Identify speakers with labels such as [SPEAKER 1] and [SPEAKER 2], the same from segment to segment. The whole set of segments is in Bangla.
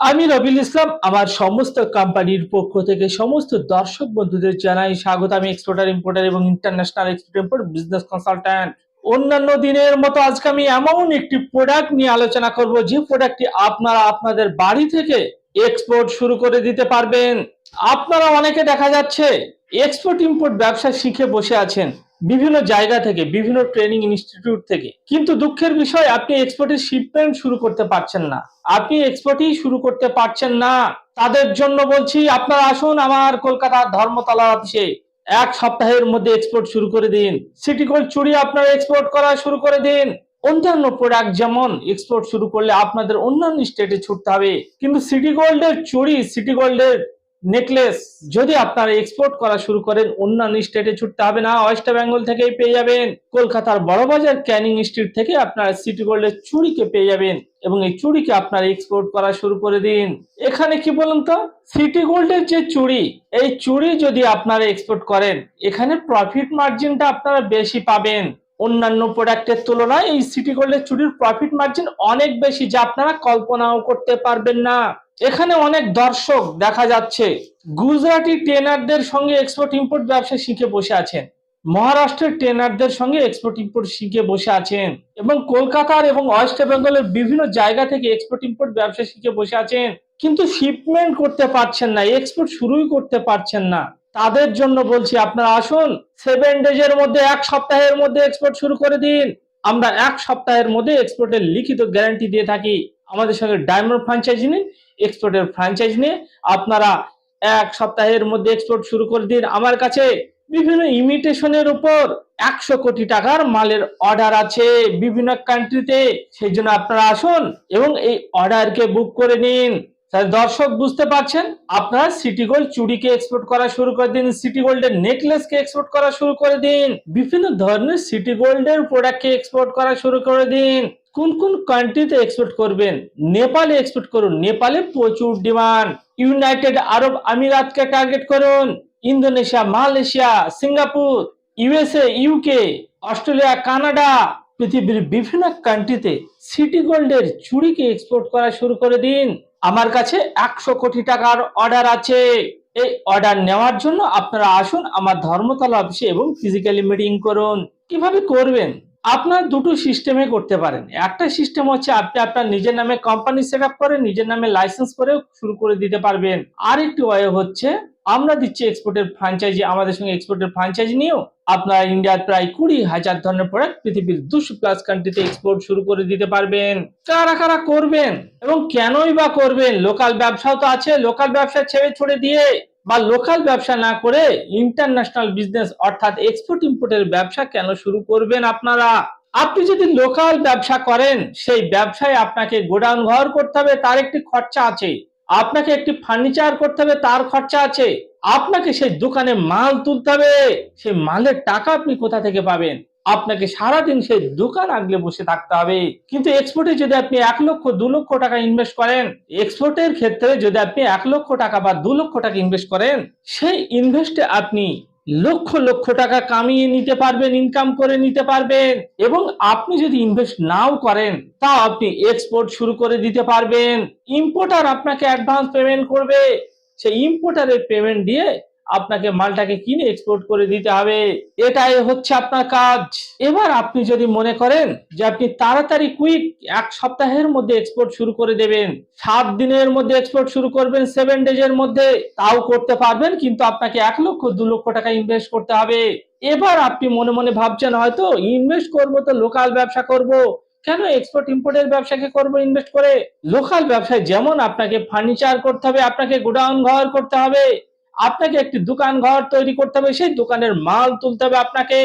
[SPEAKER 1] আমি রবিউল ইসলাম আমার সমস্ত কোম্পানির পক্ষ থেকে সমস্ত দর্শক বন্ধুদের জানাই স্বাগত। আমি এক্সপোর্টার ইম্পোর্টার এবং international export import business consultant. অন্যান্য দিনের মতো আজকে আমি এমন একটি প্রোডাক্ট নিয়ে আলোচনা করব যে প্রোডাক্টটি আপনারা আপনাদের বাড়ি থেকে এক্সপোর্ট শুরু করে দিতে পারবেন। আপনারা অনেকে দেখা যাচ্ছে এক্সপোর্ট ইম্পোর্ট ব্যবসা শিখে বসে আছেন বিভিন্ন জায়গা থেকে, বিভিন্ন ট্রেনিং ইনস্টিটিউট থেকে, কিন্তু দুঃখের বিষয় আপনি এক্সপোর্টের শিপমেন্ট শুরু করতে পারছেন না, আপনি এক্সপোর্টই শুরু করতে পারছেন না। তাদের জন্য বলছি, আপনারা আসুন আমার কলকাতার ধর্মতলা অফিসে। এক সপ্তাহের মধ্যে এক্সপোর্ট শুরু করে দিন। সিটি গোল্ড চুড়ি আপনারা এক্সপোর্ট করা শুরু করে দিন। অন্যান্য প্রোডাক্ট যেমন এক্সপোর্ট শুরু করলে আপনাদের অন্যান্য স্টেটে ছুটতে হবে, কিন্তু সিটি গোল্ডের চুড়ি, সিটি গোল্ডের নেকলেস যদি আপনারা এক্সপোর্ট করা শুরু করেন অন্যান্য স্টেটে ছুটতে হবে না, ওয়েস্ট বেঙ্গল থেকেই পেয়ে যাবেন। কলকাতার বড়বাজার ক্যানিং স্ট্রিট থেকে আপনারা সিটি গোল্ডের চুড়িকে পেয়ে যাবেন এবং এই চুড়িকে আপনারা এক্সপোর্ট করা শুরু করে দিন। এখানে কি বলুন তো, সিটি গোল্ডের যে চুড়ি, এই চুড়ি যদি আপনারা এক্সপোর্ট করেন এখানে প্রফিট মার্জিনটা আপনারা বেশি পাবেন। অন্যান্য প্রোডাক্টের তুলনায় এই সিটি গোল্ডের চুড়ির প্রফিট মার্জিন অনেক বেশি, যা আপনারা কল্পনাও করতে পারবেন না। এখানে অনেক দর্শক দেখা যাচ্ছে গুজরাটি ট্রেনারদের সঙ্গে এক্সপোর্ট ইম্পোর্ট ব্যবসা শিখে বসে আছেন, মহারাষ্ট্রের ট্রেনারদের সঙ্গে এক্সপোর্ট ইম্পোর্ট শিখে বসে আছেন এবং কলকাতার এবং ওয়েস্ট বেঙ্গলের বিভিন্ন জায়গা থেকে এক্সপোর্ট ইম্পোর্ট ব্যবসা শিখে বসে আছেন, কিন্তু শিপমেন্ট করতে পারছেন না, এক্সপোর্ট শুরুই করতে পারছেন না। তাদের জন্য বলছি, আপনারা আসুন 7 ডেজের মধ্যে, এক সপ্তাহের মধ্যে এক্সপোর্ট শুরু করে দিন। আমরা এক সপ্তাহের মধ্যে এক্সপোর্টের লিখিত গ্যারান্টি দিয়ে থাকি। আমাদের সঙ্গে ডায়মন্ড ফ্র্যাঞ্চাইজি নিন, এক্সপোর্টের ফ্র্যাঞ্চাইজি নিয়ে আপনারা এক সপ্তাহের মধ্যে এক্সপোর্ট শুরু করে দিন। আমার কাছে বিভিন্ন ইমিটেশনের উপর 100 কোটি টাকার মালের অর্ডার আছে বিভিন্ন কান্ট্রিতে। সেই জন্য আপনারা আসুন এবং এই অর্ডারকে বুক করে নিন। দর্শক বুঝতে পারছেন, আপনারা সিটি গোল্ড চুড়িকে এক্সপোর্ট করা শুরু করে দিন, সিটি গোল্ডের নেকলেসকে এক্সপোর্ট করা শুরু করে দিন, বিভিন্ন ধরনের সিটি গোল্ডের প্রোডাক্টকে এক্সপোর্ট করা শুরু করে দিন। কোন কোন কান্ট্রিতে এক্সপোর্ট করবেন? নেপালে এক্সপোর্ট করুন, নেপালে প্রচুর ডিমান্ড। ইউনাইটেড আরব আমিরাতকে টার্গেট করুন, Indonesia, Malaysia, Singapore, USA, UK, Australia, Canada, পৃথিবীর বিভিন্ন কান্ট্রিতে সিটি গোল্ডের চুড়িকে এক্সপোর্ট করা শুরু করে দিন। আমার কাছে 100 কোটি টাকার অর্ডার আছে। এই অর্ডার নেওয়ার জন্য আপনারা আসুন আমার ধর্মতলা অফিসে এবং ফিজিক্যালি মিটিং করুন। কিভাবে করবেন? আপনার দুটো সিস্টেমে করতে পারেন। একটা সিস্টেম হচ্ছে আপনি আপনার নিজের নামে কোম্পানি সেট আপ করে নিজের নামে লাইসেন্স করে শুরু করে দিতে পারবেন। আরেকটি ওয়ে হচ্ছে আমরা দিচ্ছি এক্সপোর্টের ফ্র্যাঞ্চাইজি, আমাদের সঙ্গে এক্সপোর্টের ফ্র্যাঞ্চাইজি নিয়েও আপনারা ইন্ডিয়ার প্রায় 20,000 ধরনের প্রোডাক্ট পৃথিবীর 200+ কান্ট্রিতে এক্সপোর্ট শুরু করে দিতে পারবেন। কারা কারা করবেন এবং কেনই বা করবেন? লোকাল ব্যবসাও তো আছে, লোকাল ব্যবসা ছেড়ে ছড়ে দিয়ে বা লোকাল ব্যবসা না করে ইন্টারন্যাশনাল বিজনেস অর্থাৎ এক্সপোর্ট ইম্পোর্টের ব্যবসা কেন শুরু করবেন আপনারা? আপনি যদি লোকাল ব্যবসা করেন সেই ব্যবসায় আপনাকে গোডাউন ঘর করতে হবে, তার একটি খরচা আছে। আপনাকে একটি ফার্নিচার করতে হবে, তার খরচা আছে। আপনাকে সেই দোকানে মাল তুলতে হবে, সেই মালের টাকা আপনি কোথা থেকে পাবেন? আপনাকে সারাদিন সেই দোকান আগলে বসে থাকতে হবে। কিন্তু এক্সপোর্টে যদি আপনি 1 লক্ষ 2 লক্ষ টাকা ইনভেস্ট করেন, এক্সপোর্টের ক্ষেত্রে যদি আপনি 1 লক্ষ টাকা বা 2 লক্ষ টাকা ইনভেস্ট করেন, সেই ইনভেস্টে আপনি লক্ষ লক্ষ টাকা কামিয়ে নিতে পারবেন, ইনকাম করে নিতে পারবেন। এবং আপনি যদি ইনভেস্ট নাও করেন তা আপনি এক্সপোর্ট শুরু করে দিতে পারবেন। ইম্পোর্টার আপনাকে অ্যাডভান্স পেমেন্ট করবে, সেই ইম্পোর্টারের পেমেন্ট দিয়ে আপনাকে মালটাকে কিনে এক্সপোর্ট করে দিতে হবে। এটাই হচ্ছে আপনার কাজ। এবার আপনি যদি মনে করেন যে আপনি তাড়াতাড়ি কুইক 1 সপ্তাহের মধ্যে এক্সপোর্ট শুরু করে দেবেন, 7 দিনের মধ্যে এক্সপোর্ট শুরু করবেন, 7 ডেজের মধ্যে, তাও করতে পারবেন, কিন্তু আপনাকে 1 লক্ষ 2 লক্ষ টাকা ইনভেস্ট করতে হবে। এবার আপনি মনে মনে ভাবছেন হয়তো, ইনভেস্ট করব তো লোকাল ব্যবসা করব, কেন এক্সপোর্ট ইম্পোর্টের ব্যবসাকে করব ইনভেস্ট করে? লোকাল ব্যবসায় যেমন আপনাকে ফার্নিচার করতে হবে, আপনাকে গোডাউন ঘর করতে হবে, আপনাকে একটি দোকান ঘর তৈরি করতে হবে, সেই দোকানের মাল তুলতে হবে আপনাকে।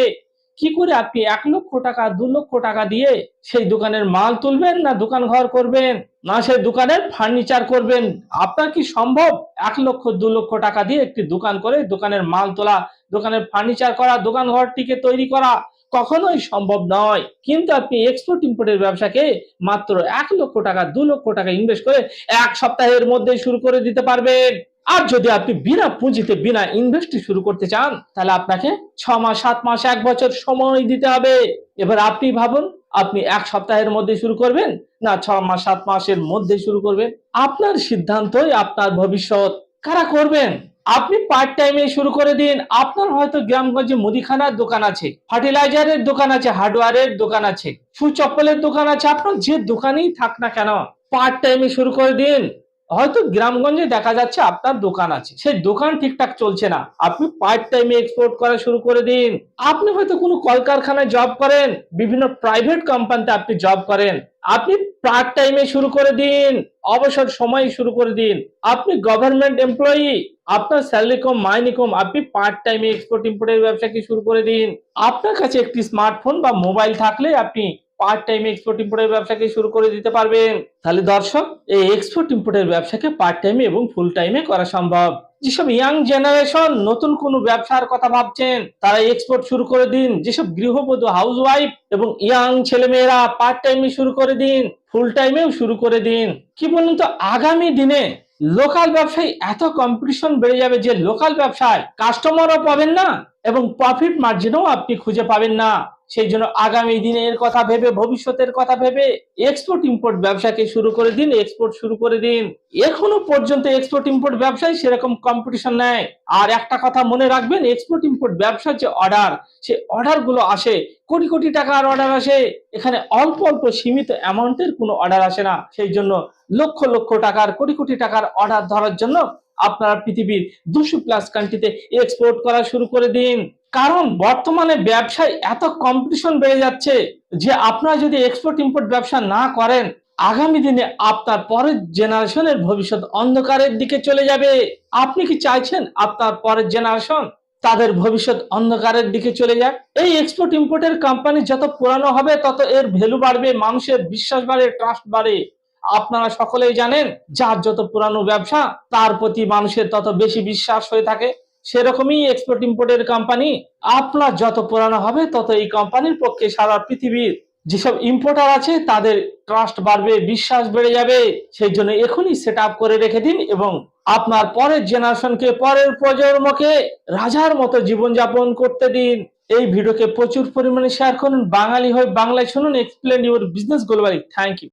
[SPEAKER 1] কি করে আপনি 1 লক্ষ টাকা 2 লক্ষ টাকা দিয়ে সেই দোকানের মাল তুলবেন, না দোকান ঘর করবেন, না সেই দোকানের ফার্নিচার করবেন? আপনার কি সম্ভব 1 লক্ষ 2 লক্ষ টাকা দিয়ে একটি দোকান করে দোকানের মাল তোলা, দোকানের ফার্নিচার করা, দোকান ঘরটিকে তৈরি করা? কখনোই সম্ভব নয়। কিন্তু আপনি এক্সপোর্ট ইম্পোর্টের ব্যবসাকে মাত্র 1 লক্ষ টাকা 2 লক্ষ টাকা ইনভেস্ট করে 1 সপ্তাহের মধ্যে শুরু করে দিতে পারবেন। আর যদি আপনি বিনা পুঁজিতে বিনা ইনভেস্টে শুরু করতে চান, তাহলে আপনাকে 6 মাস, 7 মাস, 1 বছর সময় দিতে হবে। এবার আপনি ভাবুন, আপনি 1 সপ্তাহের মধ্যে শুরু করবেন না 6 মাস 7 মাসের মধ্যে শুরু করবেন, আপনার সিদ্ধান্তই আপনার ভবিষ্যৎ। কারা করবেন? আপনি পার্ট টাইমে শুরু করে দিন। আপনার হয়তো গ্রামগঞ্জে মুদিখানার দোকান আছে, ফার্টিলাইজারের দোকান আছে, হার্ডওয়্যারের দোকান আছে, শু চপ্পলের দোকান আছে, আপনার যে দোকানেই থাক না কেন পার্ট টাইমে শুরু করে দিন। হয়তো গ্রামগঞ্জে দেখা যাচ্ছে আপনার দোকান আছে, সেই দোকান ঠিকঠাক চলছে না, আপনি পার্ট টাইমে এক্সপোর্ট করা শুরু করে দিন। আপনি হয়তো কোনো কলকারখানায় জব করেন, বিভিন্ন প্রাইভেট কোম্পানিতে আপনি জব করেন, আপনি পার্ট টাইমে শুরু করে দিন, অবসর সময় শুরু করে দিন। আপনি গভর্নমেন্ট এমপ্লয়ি, আপনার স্যালারি কম, মাইনে কম, আপনি পার্ট টাইমে এক্সপোর্ট ইম্পোর্টের ব্যবসাকে শুরু করে দিন। আপনার কাছে একটি স্মার্টফোন বা মোবাইল থাকলে আপনি পার্ট টাইমে এক্সপোর্ট ইম্পোর্টের ব্যবসাকে শুরু করে দিতে পারবেন। তাহলে দর্শক, এই এক্সপোর্ট ইম্পোর্টের ব্যবসাকে পার্ট টাইমে এবং ফুল টাইমে করা সম্ভব। যেসব ইয়াং জেনারেশন নতুন কোনো ব্যবসার কথা ভাবছেন তারা এক্সপোর্ট শুরু করে দিন। যেসব গৃহবধূ, হাউসওয়াইফ এবং ইয়াং ছেলেমেয়েরা পার্ট টাইমে শুরু করে দিন, ফুল টাইমেও শুরু করে দিন। কি বলুন তো, আগামী দিনে লোকাল ব্যবসায় এত কম্পিটিশন বেড়ে যাবে যে লোকাল ব্যবসায় কাস্টমারও পাবেন না এবং প্রফিট মার্জিনও আপনি খুঁজে পাবেন না। সেই জন্য আগামী দিনের কথা ভেবে, ভবিষ্যতের কথা ভেবে এক্সপোর্ট ইম্পোর্ট ব্যবসাকে শুরু করে দিন, এক্সপোর্ট শুরু করে দিন। এখনো পর্যন্ত এক্সপোর্ট ইম্পোর্ট ব্যবসায় সেরকম কম্পিটিশন নেই। আর একটা কথা মনে রাখবেন, এক্সপোর্ট ইম্পোর্ট ব্যবসার যে অর্ডার, সেই অর্ডার গুলো আসে কোটি কোটি টাকার অর্ডার আসে। এখানে অল্প অল্প সীমিত অ্যামাউন্টের কোনো অর্ডার আসে না। সেই জন্য লক্ষ লক্ষ টাকার, কোটি কোটি টাকার অর্ডার ধরার জন্য আপনারা পৃথিবীর 200+ কান্ট্রিতে এক্সপোর্ট করা শুরু করে দিন। কারণ বর্তমানে ব্যবসায় এত কম্পিটিশন বেড়ে যাচ্ছে যে আপনারা যদি এক্সপোর্ট ইম্পোর্ট ব্যবসা না করেন, আগামী দিনে আপনার পরের জেনারেশনের ভবিষ্যৎ অন্ধকারের দিকে চলে যাবে। আপনি কি চাইছেন আপনার পরের জেনারেশন তাদের ভবিষ্যৎ অন্ধকারের দিকে চলে যাক? এই এক্সপোর্ট ইম্পোর্টের কোম্পানি যত পুরানো হবে তত এর ভ্যালু বাড়বে, মানুষের বিশ্বাস বাড়ে, ট্রাস্ট বাড়ে। আপনারা সকলেই জানেন, যার যত পুরানো ব্যবসা তার প্রতি মানুষের তত বেশি বিশ্বাস হয়ে থাকে। সেরকমই এক্সপোর্ট ইম্পোর্টের কোম্পানি, আপনার যত পুরানো হবে তত এই কোম্পানির পক্ষে সারা পৃথিবীর যেসব ইম্পোর্টার আছে তাদের ট্রাস্ট বাড়বে, বিশ্বাস বেড়ে যাবে। সেই জন্য এখনই সেট আপ করে রেখে দিন এবং আপনার পরের জেনারেশনকে, পরের প্রজন্মকে রাজার মতো জীবনযাপন করতে দিন। এই ভিডিওকে প্রচুর পরিমাণে শেয়ার করুন। বাঙালি হয়ে বাংলায় শুনুন। Explain your business globally. Thank you.